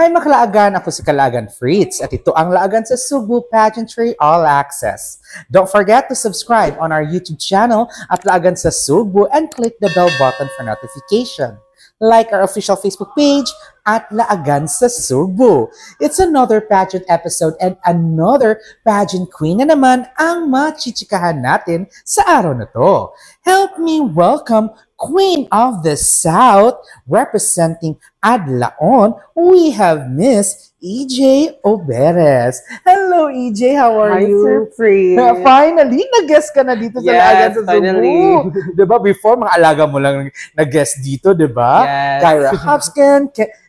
Hi mga kalaagan, ako si Kalaagan Fritz at ito ang Laagan sa Subo Pageantry All Access. Don't forget to subscribe on our YouTube channel at Laagan sa Subo and click the bell button for notification. Like our official Facebook page at Laagan sa Subo. It's another pageant episode and another pageant queen na naman ang machichikahan natin sa araw na to. Help me welcome Queen of the South, representing Adlaon, we have Miss EJ Oberes. Hello, EJ. How are you? Sir Fritz. Finally, nag-guest ka na dito sa Laagan sa Subo. Diba? Before, mga alaga mo lang nag-guest dito, diba? Yes. Kyra Hopskin,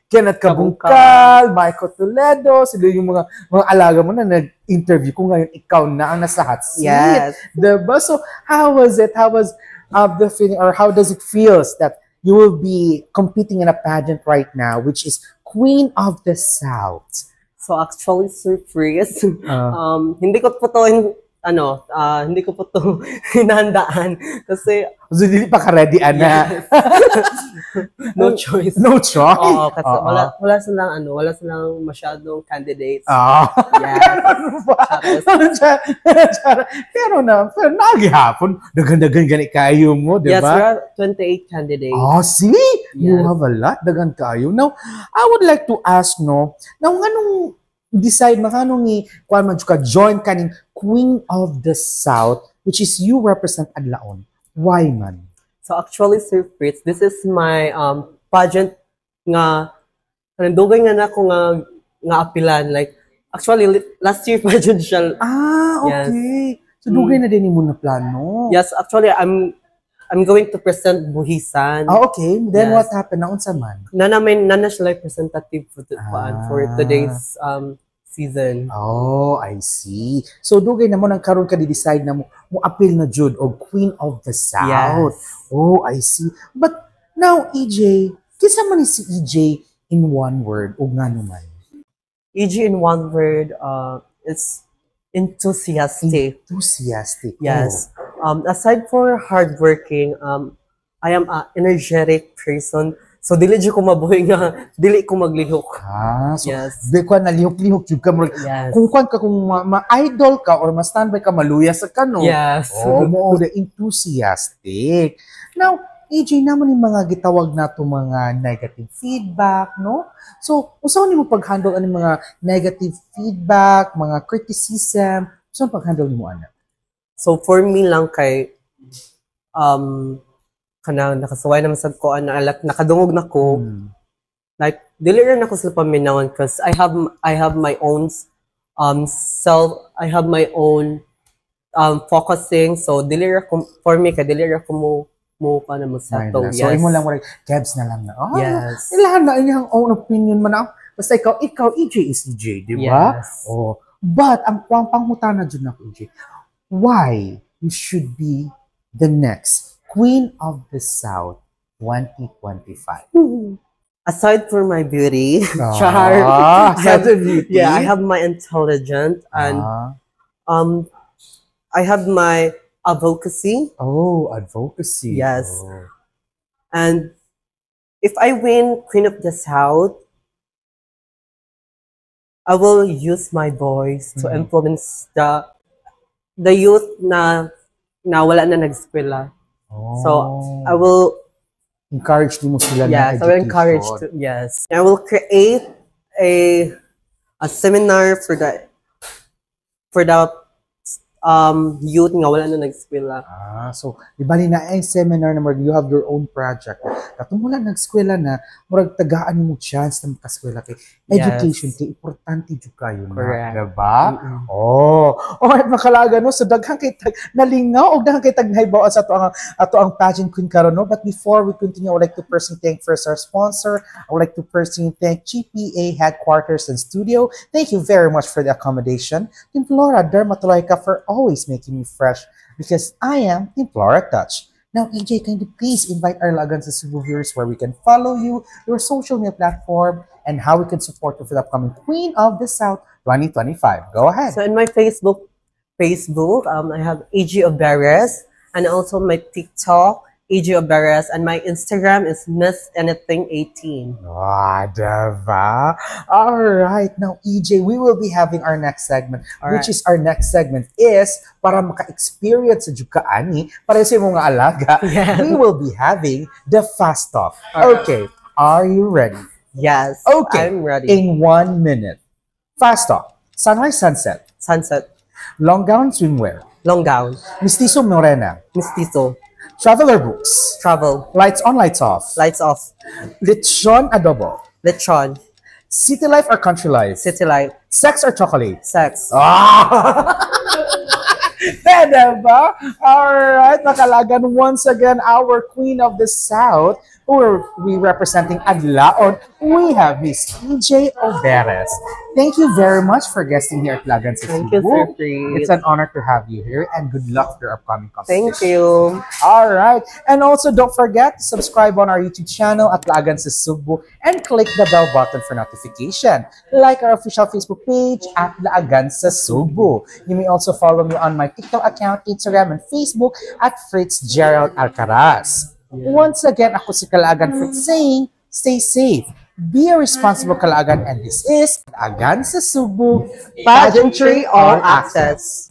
Kenneth Kabungkal, Michael Toledo, sila yung mga alaga mo na nag-interview ko ngayon. Ikaw na ang nasa hot seat. Yes. Diba? So, how was it? How was the feeling, or how does it feel that you will be competing in a pageant right now, which is Queen of the South? So actually, Sir Fritz, hindi ko po to hindi ko po to hinahandaan kasi so, hindi pa ka-ready, Ana. no choice. No choice? Oo, kasi wala silang masyadong candidates. Yes. Pero nagihapon, dagan-dagan gani kayo mo, di ba? Yes, there are 28 candidates. Oh, see? Yes. You have a lot, dagan kayo. Now, I would like to ask, no, now, anong decide makanong ni kuan man ka join kaning Queen of the South, which is you represent Adlaon. Why man? So actually, Sir Fritz, this is my pageant nga dugay nga nako nga apilan, like actually last year pageant siya. Okay. Yes. So dugay na din mo na plano. Yes, actually I'm going to present Buhisan. Okay. Then yes. What happened na unsa man? Nana siya representative for today's season. Oh, I see. So dugay na mo nang karon ka di-decide na mo appeal na jud og Queen of the South. Yes. Oh, I see. But now EJ, kinsa man ni si EJ in one word ug ngano man? EJ in one word is enthusiastic. Enthusiastic. Yes. Oh. Aside for hardworking, I am an energetic person. So dili ko mabuhay nga dili ko maglihok. So yes. Beko na lihok jud ka mo. Yes. Kung ma-idol ka or ma-standby ka maluya sa kano. Yes. Oh, mo the enthusiastic. Now, EJ naman yung mga gitawag nato mga negative feedback, no? So, usaw nimo pag-handle ani mga negative feedback, mga criticism, usaw pag-handle nimo ana? So for me lang kay kanang nakasaway naman sad ko nakadungog na ko. Like dili ra nako sa paminawon because I have my own I have my own focusing, so dili ra for me dili ra ko mo kana mo sa to. So imo lang mo Kebs na lang na. Yes. Ilahan na iyang own opinion man. Basta ikaw EJ is EJ, di ba? Yes. Oh, but ang panghutana jud nako EJ, why you should be the next Queen of the South 2025. Aside from my beauty, beauty. Yeah, I have my intelligence and I have my advocacy. Oh, advocacy. Yes. Oh. And if I win Queen of the South, I will use my voice to influence the youth na wala na nag-eskwela. Oh. So I will encourage them sila na education. Yes, I will encourage to, yes. I will create a seminar for the youth nga wala na nag-eskwela. So di bali na ay seminar na you have your own project. Katong wala nag-eskwela na murag tagaan nimo chance na makaskwela kay education kay importante jud kayo na, diba? Oh, alright makalaga no, so daghang kay nalingaw og daghang kay tagnaybaw sa ato ang pageant queen karon no. But before we continue, I would like to personally thank first our sponsor. I would like to personally thank GPA headquarters and studio. Thank you very much for the accommodation. Team Flora Dermatologica for always making me fresh because I am Team Flora Touch. Now, EJ, can you please invite our Laagan sa Subo viewers where we can follow you, your social media platform, and how we can support you for the upcoming Queen of the South 2025. Go ahead. So in my Facebook, I have EJ Oberes, and also my TikTok EJ Oberes, and my Instagram is Miss Anything 18. Ah, diba? All right. Now, EJ, we will be having our next segment, which is our next segment is para maka-experience sa Jukaani, para sa mga alaga, we will be having the Fast Talk. Okay. Are you ready? Yes. Okay. I'm ready. In 1 minute. Fast Talk. Sunrise, sunset. Sunset. Long gown, swimwear. Long gown. Mestizo, morena. Mestizo. Traveler books. Travel. Lights on, lights off. Lights off. Lechon, adobo. Lechon. City life or country life? City life. Sex or chocolate? Sex. Ah! Diba? Alright, nakalagan once again our Queen of the South, who we representing Adlaon. We have Miss EJ Oberes. Thank you very much for guesting here at Lagan sa Thank you, Sir Chris. It's an honor to have you here, and good luck for your upcoming competition. Thank you. All right. And also, don't forget to subscribe on our YouTube channel at Lagan sa Subo and click the bell button for notification. Like our official Facebook page at Lagan sa Subo. You may also follow me on my TikTok account, Instagram, and Facebook at Fritz Gerald Alcaraz. Once again, ako si Kalagan Fritz saying, stay safe, be a responsible Kalagan, and this is Lagan sa Subo, Pageantry All Access.